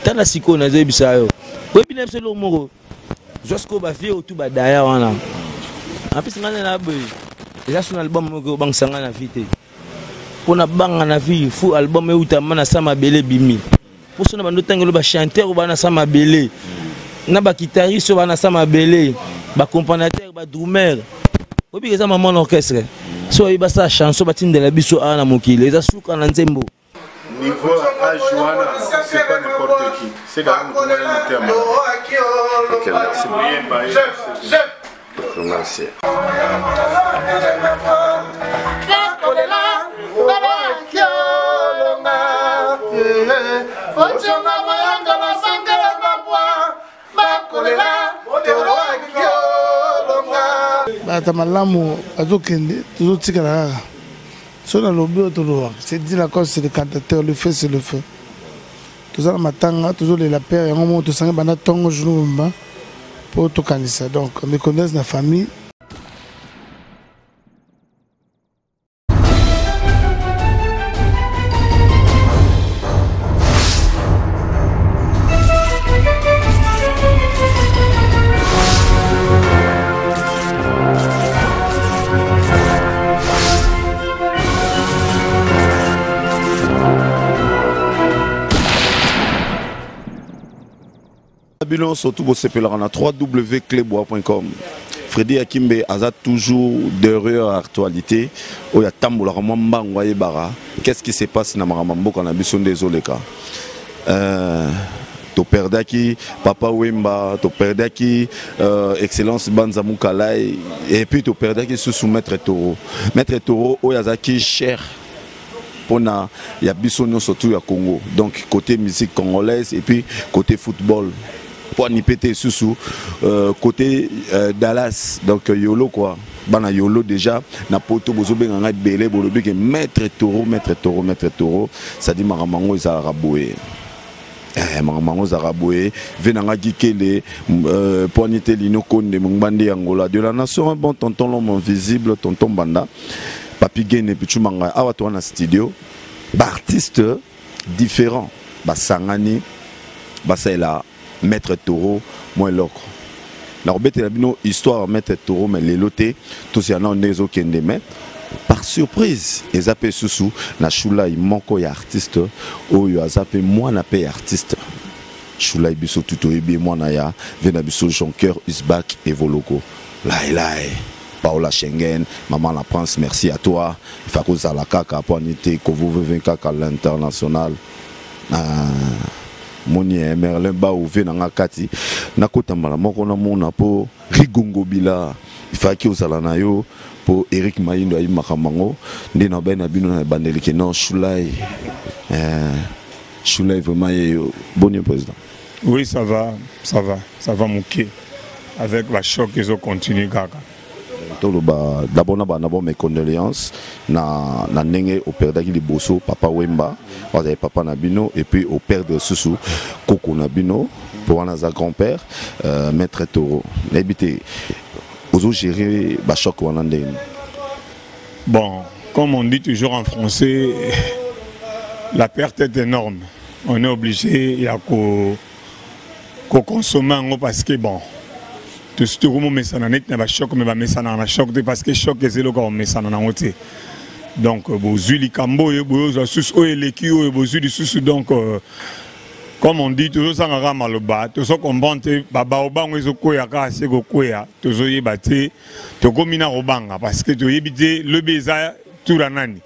tala siko na zo bisa yo ko bi na selo moko jusqu'au ba vie tout ba daya wana apis ngana na boy eza son album moko bang sanga na vite pona banga na vie fu album e utama na sama bele bimi pour sona bando tangelo ba chanteur ba na sama bele na ba guitariste ba na sama bele ba accompagnateur ba drummer obi eza maman orchestre so iba sa chanson batindela biso ana mokile eza suka na nzembo niveau à Joana c'est pas n'importe qui c'est quand même le terme. Ok, merci. Merci. Bata malamu azokende tuzotikala kaka so na lobi otoloa c'est dit la cause c'est le cantateur le fait c'est le fait tozala matanga tozolela père yango mo tosanga bana tongo jour mba pour tokanisa donc me connaissent la famille. Surtout vous s'appelez www.clebois.com. Freddy Akimbe a toujours derrière l'actualité. Il y a tamboula bara. Qu'est-ce qui se passe dans Maramambo quand on a besoin des oleka? To perdaki Papa Wemba, to perdaki Excellence Banza Moukalai et puis to perdaki sous Maître Toro. Maître Toro oyazaki cher. Il y a besoin surtout à Congo. Donc côté musique congolaise et puis côté football. Pour n'y péter sous côté Dallas. Donc Yolo quoi. Bana Yolo déjà na poto bozo benga belé bolobi que Maître Toro ça dit Maramango Zaraboué. Maramango Zaraboué venanga gikele poignité lino konde mbandi Angola de la nation un bon tonton l'homme invisible tonton Banda. Papi Gene Pichumanga awa to na studio d'artistes différents basangani basela Maître Toro moi loko la robete la bino histoire Maître Toro mais les lotés tous y en a nezo kende mais par surprise et zappé susu na shula moko ya artiste oyo azape moi na pe artiste shula biso tuto ebi moi na ya vena biso Jonker Usbak et Voloko lai Paola Schengen, Maman la France, merci à toi. Il faut que ça la caca pour n'être que vous venez à l'international. Moni Merlin ba ouvé na kati. Nakota malamoko na mona po Rigongo Bila. Il faut que vous allez na yo pour Eric Mayindo ayi makamango. Ndi na ben na bino na bandeli ke non Choulay. Choulay vraiment bon président. Oui, ça va mouquer. Avec la choc ils ont continué gaga. D'abord mes condoléances na nenge au père d'Agili Bosso, Papa Wemba, Papa Nabino, et puis au père de Soussou, Koko Nabino, pour un grand-père, Maître Toro. N'habitez, vous gérer Bachok Wanande. Bon, comme on dit toujours en français, la perte est énorme. On est obligé à consommer parce que bon. Tout le monde met ça dans le choc, mais met ça dans le choc parce que choc est zéro quand met ça dans le choc. Donc, vous avez cambo, vous avez les kios, vous avez sous donc comme on dit toujours ça ngara maloba, tout ça qu'on bante baba obango ezokoya ka se gokoya, toujours yebate, to komina robanga parce que to yebite le beza tout nani.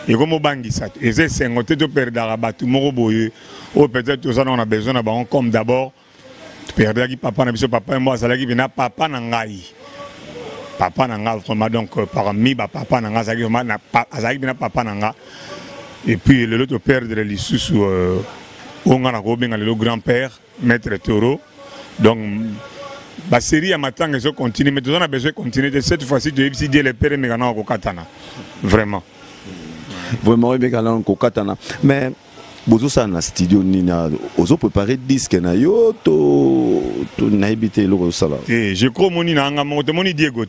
Et comme obangisa, et c'est sengote to perdara batu moko boye, ou peut-être tout ça on a besoin d'abord comme d'abord perdre qui papa na biso papa et moi ça là qui vient papa nangai vraiment donc parmi papa nanga ça qui vraiment na papa nanga et puis l'autre perdre les sous on a robinga le grand-père Maître Toro donc la série à matanga je continue mais on a besoin de continuer de cette fois-ci de dire les pères mais kana ko katana vraiment mais kana ko katana mais bozo ça na studio nina ozo préparer disque na yo to na habité lo sala et je crois moni na nga moni Diego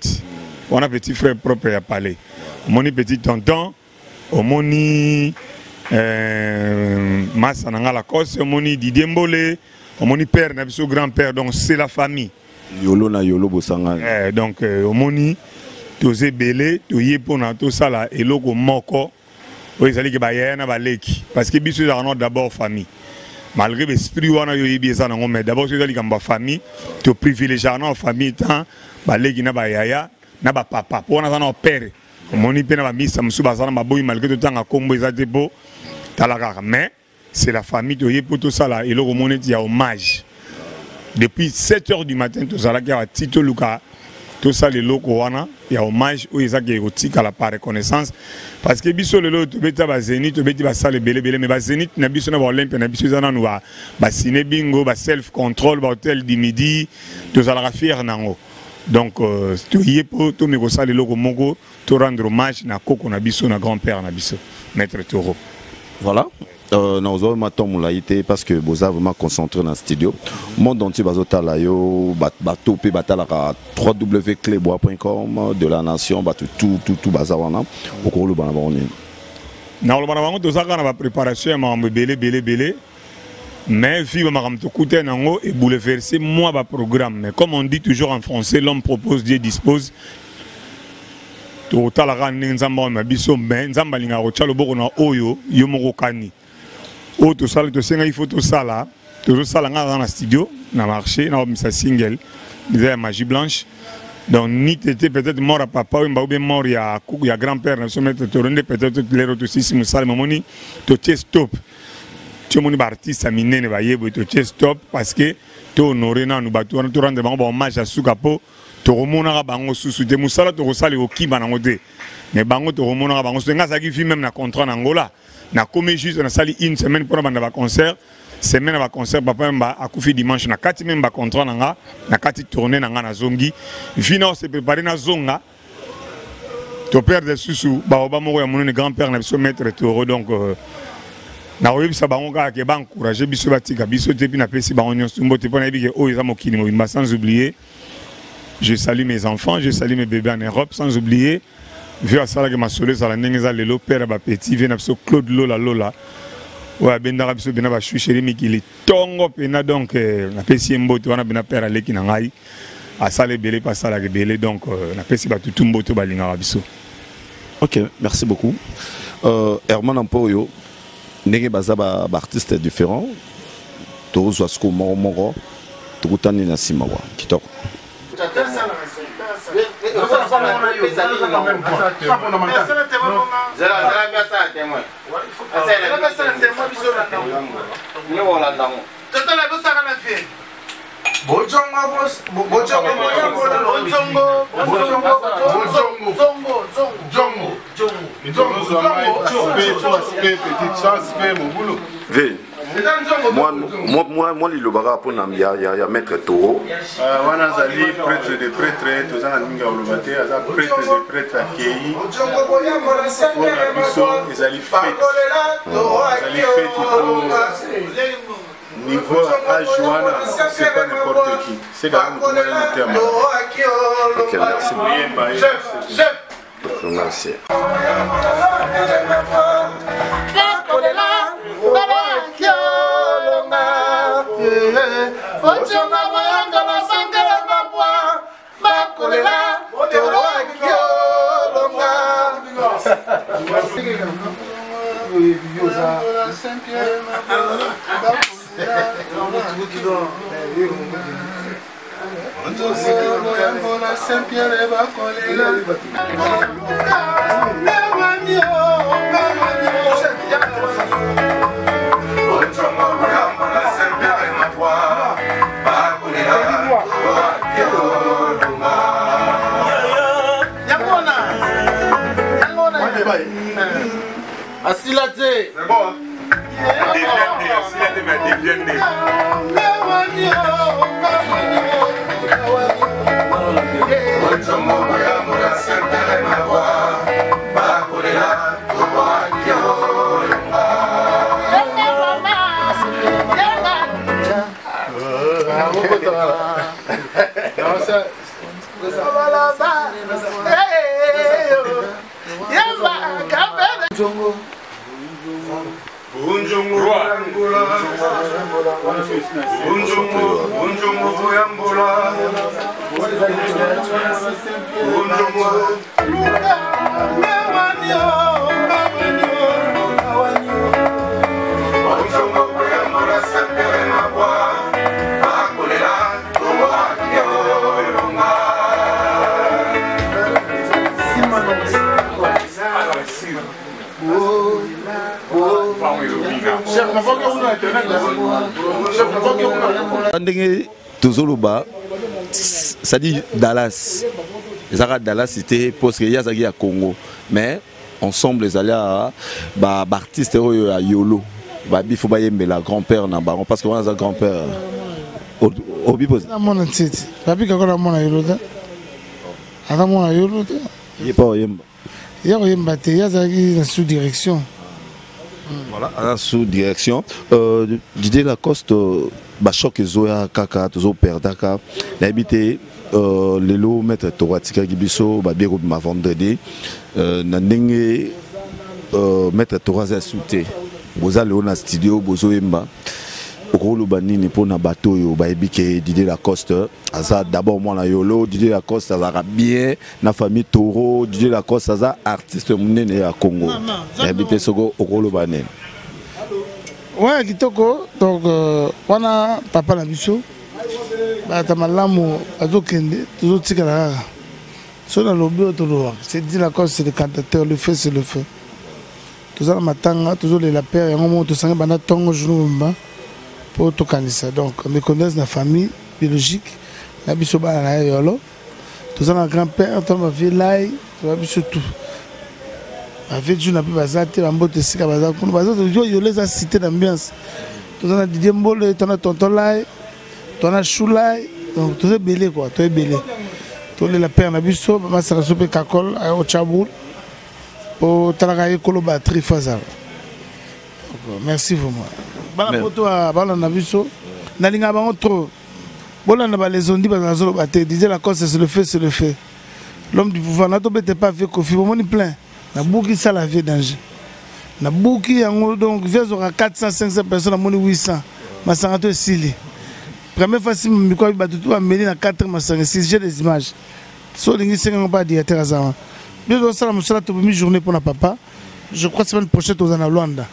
on a petit frère propre à parler moni petit tonton moni Massa Nanga Lacoste, Omoni Didier Mbole, Omoni père, Nabiso grand-père, donc c'est la famille. Yolo na Yolo Bosanga. Donc Omoni, Tose Belé, Toye Pona, Tosala, et Logo Moko, Oizali Kebayana Baleki. Parce que Bissou est d'abord famille. Malgré l'esprit où on a eu bien ça, mais d'abord c'est la famille, tu privilégies la famille, tant Baleki na Bayaya, na Papa, pour on a un père. Moni pena ba misa musuba sana maboyi malgré tout temps à combo ezate po talaka mais c'est la famille to yepo to sala et le moneti ya hommage depuis 7 h du matin to sala ki a Tito Luka to sala loko wana ya hommage o ezaki erotika la par reconnaissance parce que biso lelo to beta ba Zénith to beti ba sala belé mais ba Zénith na biso na ba Olympia na biso zana nou ba ciné bingo ba self control ba hôtel du midi to sala fier nango. Donc, tu y es pour tout me le logo mongo, tu rendre hommage na Koko Nabiso, na grand-père Nabiso, Maître Toro. Voilà. Nous avons été parce que vous avez vraiment concentré dans le studio. Le monde entier va tout www.clebois.com de la nation, tout bazawana. Au cours du banabon. Dans le banabon, tout ça, on a préparation, on a belé. Mais vu que nango et bouleverser moi ba programme. Mais comme on dit toujours en français, l'homme propose, Dieu dispose. Tout à l'heure, nzamba ma biso ben nzamba linga rocha le boko na oyo yomoko kani. O to sala to senga il faut to sala nga dans studio na marché na misa single des magie blanche. Donc ni t'étais peut-être mort à papa ou bien mort ya grand-père na so mettre tourner peut-être les autres aussi si musala mamoni to stop. Tu es artiste, tu stop parce que tu es honoré dans nous battu, tu rends hommage à Soukapo, tu remontes à Bango sous tu musala tu resales au Kiba nangote. Mais Bango tu remontes à Bango, c'est ça qui fait même na contrat Angola. Na comme juste na sali une semaine pour un concert, semaine à concert papa mba a koufi dimanche na kati même ba contrat nanga, na kati tourner nanga na zongi. Vino se préparer na zonga. Tu perds des sous ba obamo ya mon grand-père na biso Maître Toro donc na oyebisa bango kaka ke baencourage biso batika biso te mpi napesi bango nyonso mbote mpo nayebi ke oyo eza mokili mobimba sans oublier je salue mes enfants, je salue mes bébés en Europe sans oublier vieux asalaki masolo ezala ndenge eza lelo père ya bapeti vie na biso Claude Lola oyo abendaka biso bena bashusheri mikili ntongo mpena donc napesi ye mbote wana bena père aleki na ngai asala ebele mpe asalaka ebele donc napesi batutu mbote oyo balingaka biso. Ok, merci beaucoup. Herman Ampoyo ndenge baza ba artiste différent tozwa siko moko tukutani na sima wa kitoko moi il lobaka pour ya Maître Toro wana zali prêtre de prêtre tous en ninga olobate aza prêtre de prêtre akei wana biso ezali fête niveau âge wana c'est pas n'importe qui c'est quand même tout le terme. Ok, merci beaucoup. Merci. Asilate. C'est bon. Jongo. Tozoloba, ça dit Dallas. Dallas c'était parce qu'il y a à Congo, mais ensemble les alliés, artistes à Yolo, il faut aimer la grand-père na baron parce que on a un grand-père. Obi pose. Na mona tete. Papi kako na mona Yolo da. Ana mona Yolo da. Il est pas yemba. Ya ko yemba te ya zaki na sous direction. Voilà, en sous-direction. Didier Lacoste, choc Zoya Kaka, toujours perdaka. L'habité, les lots maître Toratika Gibiso, Babiro ma vendredi. Nandenge maître Toraza Souté. Boza Léona Studio, Bozo Emba. Rolo Banini pour na bateau yo baibike Didier Lacoste. Aza d'abord moi na Yolo, Didier Lacoste aza bien na famille Toro, Didier Lacoste aza artiste munene ya Congo. Habité Sogo Rolo Banini. Ouais, kitoko donc wana papa na biso ba tamalamu azokende toujours tikala. Sur le lobby autour c'est Didier Lacoste, c'est le cantateur, le fait c'est le fait. Toujours matanga, toujours les lapères, et un moment tout ça bana tongo jour pour tout candidat. Donc, me connaissent la famille biologique, la bisoba na yolo. Tout ça, grand-père, tout ma vie là, tout ma biso tout. Ma vie je n'ai pas bazate, ma botte c'est qu'à bazate. Pour bazate, yo les a cité d'ambiance. Tout ça, Didier Mbolo, ton tonton là, ton chou là, donc tout est belé quoi, tout est belé. Tout les la père na biso, ma sera soupe kakol au Tchaboul pour travailler kolo batterie fazal. Merci vraiment. Bala poto a bala na biso na linga ba trop bola na ba les ondi ba na zolo baté Didier Lacoste c'est le fait l'homme du pouvoir na to bete pas fait Kofi bon ni plein na bouki ça la vie danger na bouki yango donc vers 400 500 personnes moni 800 masangato esili première fois si miko ba tout ba meli na 4 masanga si j'ai des images so lingi senga pas directeur azama bien ça la musala to mi journée pour na papa je crois semaine prochaine aux en Luanda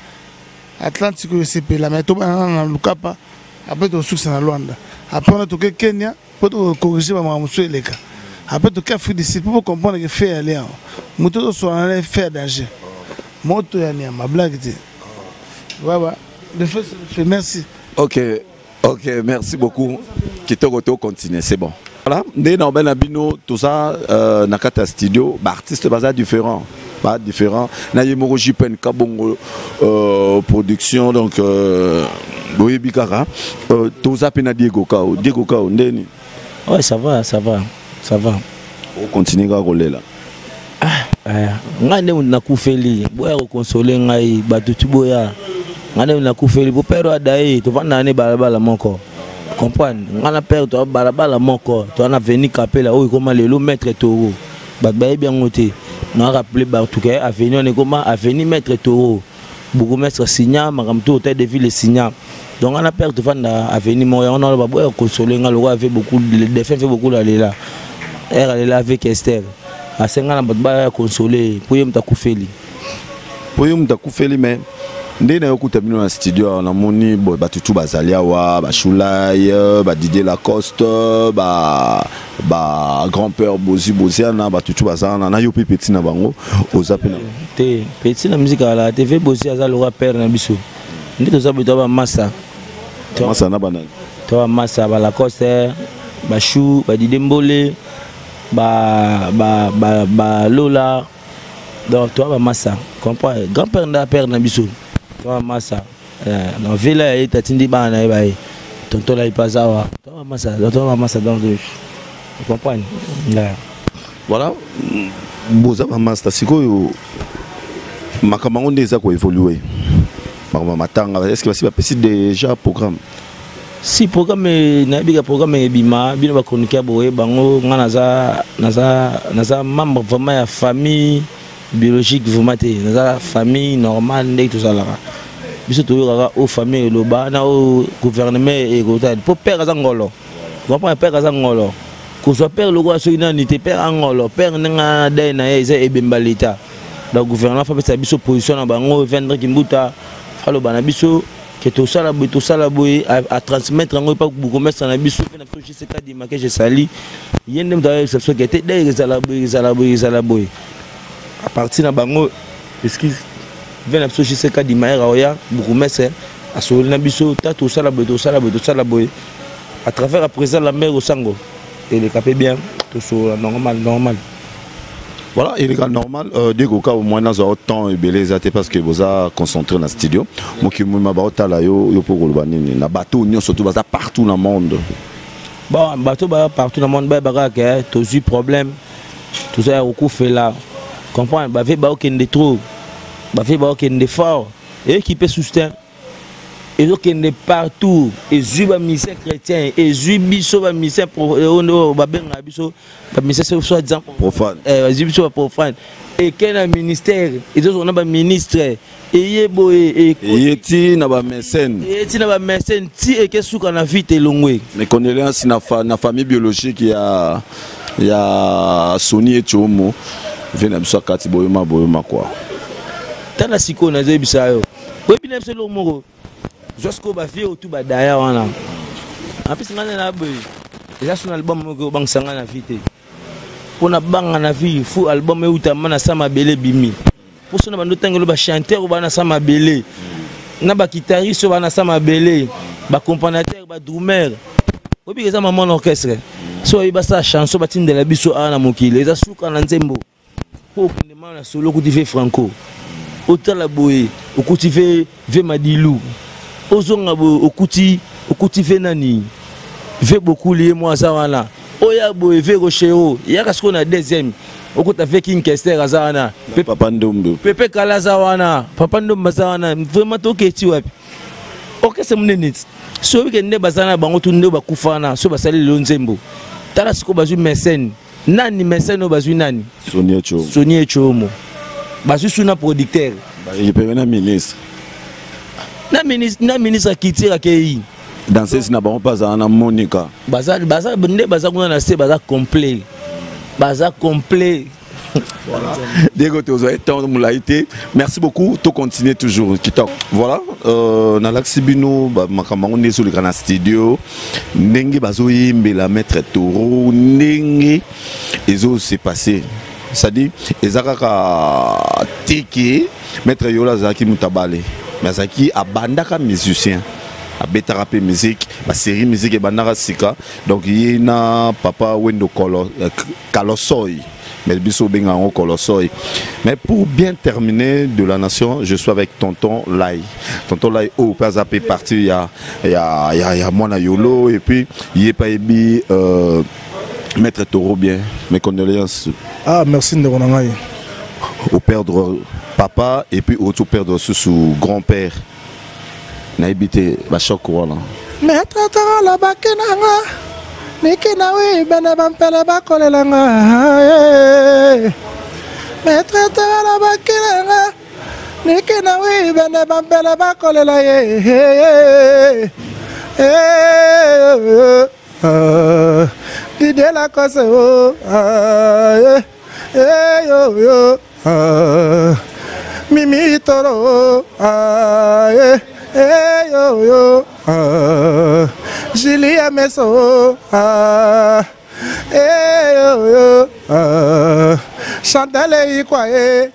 Atlantique c'est la mais tout na Lukapa après to succès na Luanda après on a toqué Kenya pour corriger ma monsieur leka après to Afrique du Sud pour comprendre que fait aller moto so en faire danger moto ya ni ma blague dit voilà le fait merci. OK, merci beaucoup. Kitoko to continue, c'est bon. Voilà, dès dans ben abino tout ça nakata studio, artiste baza différent. Pas différent. Na yemoroji pen kabongo production donc boye bikara to zapena Diego Kao ndeni. Ouais, ça va. On continue à rouler là. Ngane nakufeli boya ko consoler ngai batutu boya. Ngane nakufeli bo pero adai to vanda ne balabala moko. Comprendre? Ngana père to balabala moko, to na veni kapela o comment lelo maître Toro. Bagbaye bien ngoté. On a rappelé Bartouké, avenue on est comment avenue Maître Toro, beaucoup maître Signa, Maramto hôtel de ville Signa. Donc on a perdu de avenue Moya, on a le consolé, on a le roi fait beaucoup, le défunt fait beaucoup d'aller là. Elle est là avec Esther. À 5 ans on a consolé, pour yom takufeli. Pour yom takufeli mais dès na yokuta bino na studio on a moni boy batutu bazalia wa ba Choulay ba Didier Lacoste ba grand-père Boziana batutu bazana na yo petit na bango ozapena te petit na musique à la TV Bozi aza le roi père na biso ndito za bito ba massa na banane to massa ba Lacoste ba Chou ba Didier Mbole ba Lola donc toi ba massa comprends grand-père na père na biso toi massa dans villa et tatindi bana e tonton la ipazawa toi massa dans le vous comprenez? Voilà. Boza master sikoyo makamango ndeza ko évoluer. Makama matanga est-ce que va passer déjà programme? Si programme na biga programme bima bino ba chroniqueur boye bango ngana naza membre vraiment ya famille biologique vraiment te naza famille normale ndé tout ça là. biso toyokaka aux familles eloba na au gouvernement ekotali po père aza ngolo comprendre père aza ngolo kozwa père lokola soki nani te père angolo père ndenge dai na ye eza ebemba leta donc gouvernement fa pesa biso position na bango vendre kimbuta faloba na biso que tout ça à transmettre en pas beaucoup mettre na biso na biso je sais pas dire que je sali yende mtaye exception qui était des zalaboy à partir na bango excuse vient na biso je sais pas dire maire oya beaucoup mettre à soli na biso ta tout ça boy à travers à présent la mère au sango et les capé bien tout ça normal. Voilà, il est normal. Dès qu'au cas au moins dans un temps et beleza parce que vous êtes concentré dans le studio. Moi qui me bata là yo pour le banini na bateau nyo surtout baza partout dans le monde. Bon, bateau partout dans le monde ba que tous eu problème. Tout ça au coup fait là. Comprendre ba fait ba aucun de trop. Ba fait ba aucun de fort et qui peut soutenir. Et donc il est partout et zuba misère chrétien et zubiso ba misère pour ba benga biso ba misère soit disant profane zubiso profane et quel un ministère et donc on a ba ministre et yeboye et yeti na ba mécène ti et que souka na vite longwe mais condoléances na famille biologique ya Soni et Chomo vient biso kati boyoma quoi tana siko na zebisa yo webina mselo moko Jusqu'au bafie au tout badaya wana. En plus ngana na boy. Déjà son album ko bang sanga na vite. Pona banga na vie fou album e utama na sama bele bimi. Pour sona bando tangelo ba chanteur ba na sama bele. Na ba guitariste ba na sama bele, ba accompagnateur ba drummer. Obi eza maman orchestre. So iba sa chanson ba tindela biso ana mokile. Eza suka na nzembo. Po kundema na solo kutive franco. Otala boy, okutive ve Madilu. Ozonga bo okuti fe nani ve beaucoup lié moi ça wana oya bo ve rochero ya kasko na deuxième okuta fe king kester azana papa ndombo pepe kala za wana papa ndombo za wana vraiment toketi wapi OK c'est munene so weekend bazana bango tunde bakufana so basali lonzembo tala siko bazu mécène nani mécène bazu nani Sonia Chomo bazu suna producteur il peut venir ministre na ministre kitira kei dans ces na ba pas na Monica baza bende baza kuna na se baza complet voilà dès que tu as temps moulaité merci beaucoup to continuer toujours kitok voilà na laxibino ba makambango ne sur le grand studio ndenge bazo yimbela maître Toro ndenge ezo se passé c'est-à-dire ezaka tiki maître Yola zaki mutabale mais qui a bandaka musicien a betarape musique la série musique et bandaka sika donc il y a papa Wendo Kalosoy mais biso benga ngo Kolosoy mais pour bien terminer de la nation je suis avec tonton Lai au pas à partir il y a Mona Yolo et puis il est pas ebi maître Toro bien mes condoléances merci de ronangai au perdre papa et puis au tout perdre sous grand-père na habité ba choc wala maître Toro la bakenanga nikina we bana bampela bakolelanga maître Toro la bakenanga nikina we bana bampela bakolela dide la cause yo Mimi Toro yo Julia Meso yo Chantal Ikwaye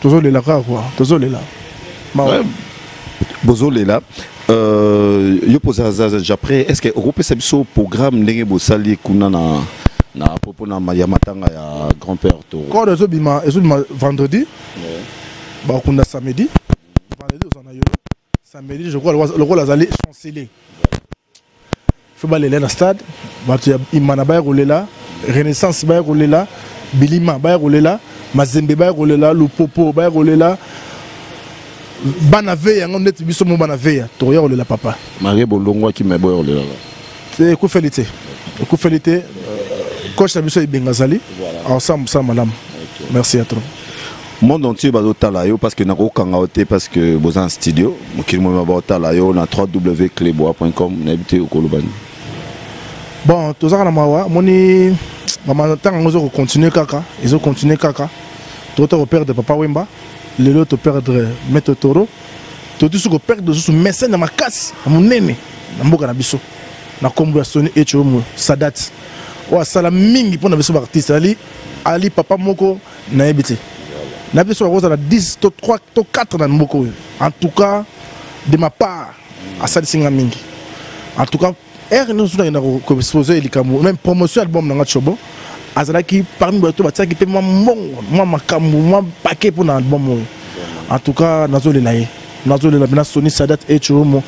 toujours les là quoi toujours les là bozo les là yo pose après est-ce que Europe c'est ce programme ndenge bosali kuna na propos na yamatanga ya grand-père Toro quand les bima vendredi ba kunda samedi on a eu samedi je crois le rôle azali chancelier faut ba le stade ba imana ba rolela renaissance ba rolela bilima ba rolela mazembe ba rolela lupopo ba rolela banave yango net biso mo banave to rolela papa marie bolongwa ki me boyo rolela c'est coup félité coach Tabiso Ibengazali ensemble ça madame merci à toi monde entier bazotala yo parce que nako kanga ote parce que boza en studio mokili mo bazotala yo na www.clebois.com na habité au Kolobani. Bon tozaka na mawa moni mama tanga ngozo continuer kaka ils ont continué kaka to perdre papa Wemba lelo to perdre Maître Toro to tout ce ko perdre sous mécène na makasi monene na mboka na biso na kombo ya Sony Echomo Sadat wa sala mingi pona biso artiste ali papa moko na ebité na biso ko za 10 to 3 to 4 na mboka en tout cas de ma part à ça singa mingi en tout cas nous sommes exposé même promotion album na Chobo azalaki parmi bato bataki pe moi makambu moi paquet pour album en tout cas nazolela bina Sony Sadat Echomo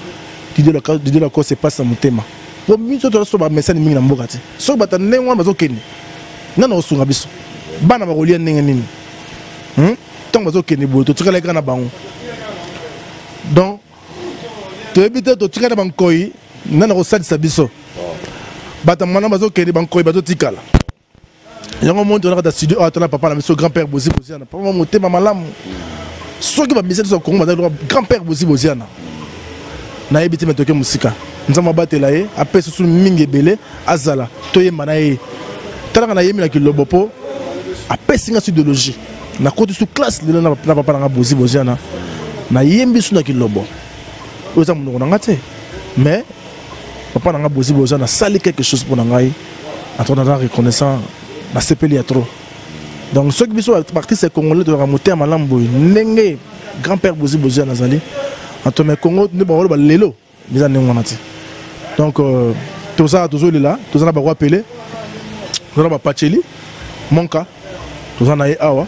de la cause c'est pas ça mon thème pour miso to so ba message mingi na mboka ti so bata nengwa bazokeni nana osunga biso bana ba kolia ndenge nini tant bazokeni bo to tikala kana bango donc to ebite to tikala bankoi nana ko salisa biso bata mana bazokeni bankoi bazotikala yango monto na studio atona papa na biso grand-père Bozi Boziana papa motema malamu soki ba message so kongo bazalo grand-père Bozi Boziana na ebite metoke musika nzama batela ye apesa su mingi belé azala toyemba na ye talaka na yemi na kilobo po apesa nga idéologie na côté sous classe lelo na papa na Bozi Boziana na yembi su na kilobo oza munoko na ngate mais papa na Bozi Boziana sali quelque chose pour ngai attendant reconnaissant na sepeli ya trop donc ceux qui biso artiste congolais de la moteur malambo ndenge grand-père Bozi Boziana zali Antoine Congo ne ba ba lelo biza ndenge wana ti donc tout ça là tout ça na ba ko appeler tout ça ba Pacheli Monka tout ça na ye awa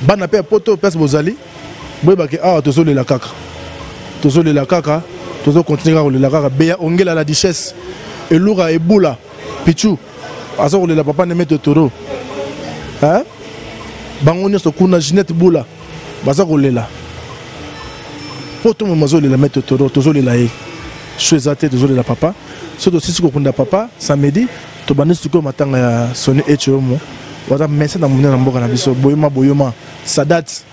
bana pe poto pes bozali boy ba ke awa tout la kaka tout continuer à la kaka beya ongela la duchesse et loura et boula pichu aso la papa ne Maître Toro hein bango nyoso kuna Ginette boula baza kolela poto mo mazolela Maître Toro tozolela ye choisate tozolela papa surtout si kokunda papa samedi to banisi ko matanga ya Sony Echomo wata message na munena mboka na biso boyoma Sadat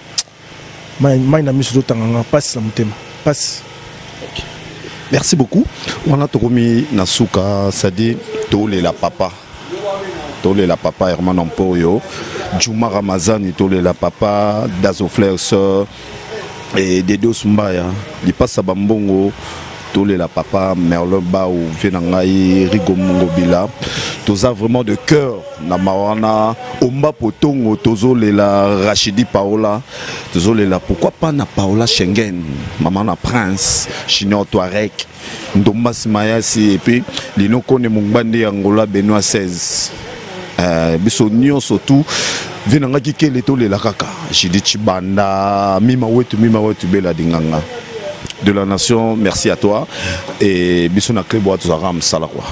mai na miso tanganga passe na mutema passe. Merci beaucoup. On a tokomi nasuka sadi tolela papa Herman Ampoyo Juma Ramazani tolela papa Dazo Flares et Dedo Sumbaya il passe à Bambongo tolela papa Merlin Bao Venangai Rigo Mungobila toza vraiment de cœur na mawana Omba Potongo tozolela Rachidi Paola tozolela pourquoi pas na Paola Schengen maman na Prince Chino Touareg Ndomba Simayasi et puis lino kone Mungbandi Angola Benoît 16 biso nyonso surtout venanga kikele tolela kaka Jidi Chibanda mima wetu bela dinganga de la nation. Merci à toi et biso na Clebois tozara msala kwa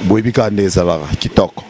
boyebika ndezala kitoko.